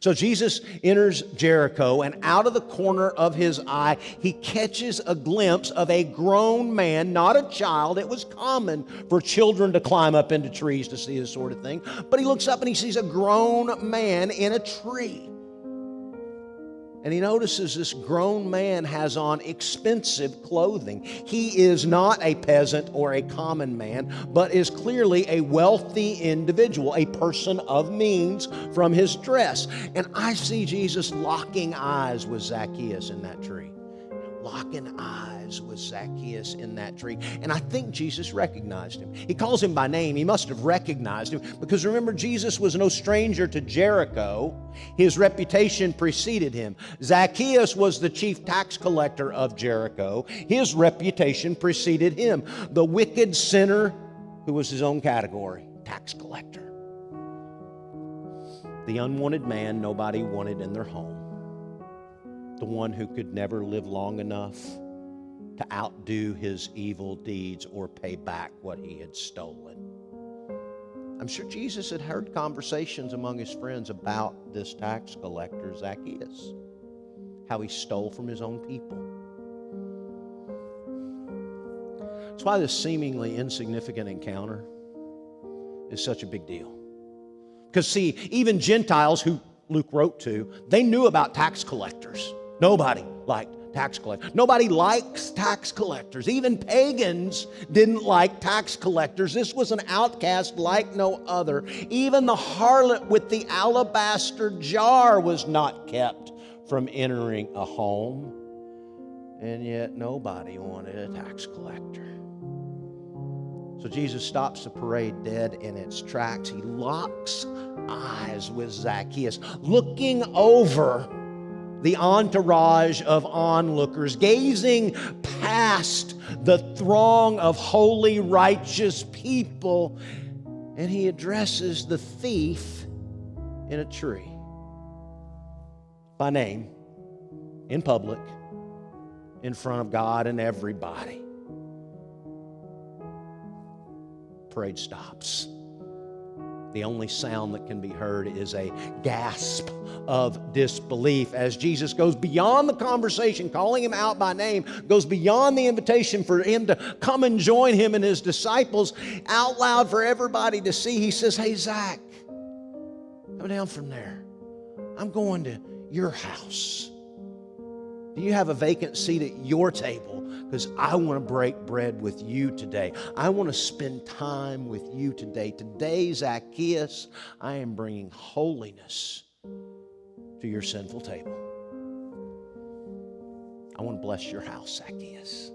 So Jesus enters Jericho, and out of the corner of his eye, he catches a glimpse of a grown man, not a child. It was common for children to climb up into trees to see this sort of thing. But he looks up and he sees a grown man in a tree. And he notices this grown man has on expensive clothing. He is not a peasant or a common man, but is clearly a wealthy individual, a person of means from his dress. And I see Jesus locking eyes with Zacchaeus in that tree. Locking eyes with Zacchaeus in that tree. And I think Jesus recognized him. He calls him by name. He must have recognized him because remember, Jesus was no stranger to Jericho. His reputation preceded him. Zacchaeus was the chief tax collector of Jericho. His reputation preceded him. The wicked sinner who was his own category, tax collector. The unwanted man nobody wanted in their home. The one who could never live long enough to outdo his evil deeds or pay back what he had stolen. I'm sure Jesus had heard conversations among his friends about this tax collector, Zacchaeus, how he stole from his own people. That's why this seemingly insignificant encounter is such a big deal. Because see, even Gentiles who Luke wrote to, they knew about tax collectors. Nobody liked tax collectors. Nobody likes tax collectors. Even pagans didn't like tax collectors. This was an outcast like no other. Even the harlot with the alabaster jar was not kept from entering a home. And yet nobody wanted a tax collector. So Jesus stops the parade dead in its tracks. He locks eyes with Zacchaeus, looking over the entourage of onlookers, gazing past the throng of holy, righteous people, and he addresses the thief in a tree by name, in public, in front of God and everybody. Parade stops. The only sound that can be heard is a gasp of disbelief as Jesus goes beyond the conversation, calling him out by name, goes beyond the invitation for him to come and join him and his disciples out loud for everybody to see. He says, "Hey, Zach, come down from there. I'm going to your house. Do you have a vacant seat at your table? Because I want to break bread with you today. I want to spend time with you today. Today, Zacchaeus, I am bringing holiness to your sinful table. I want to bless your house, Zacchaeus."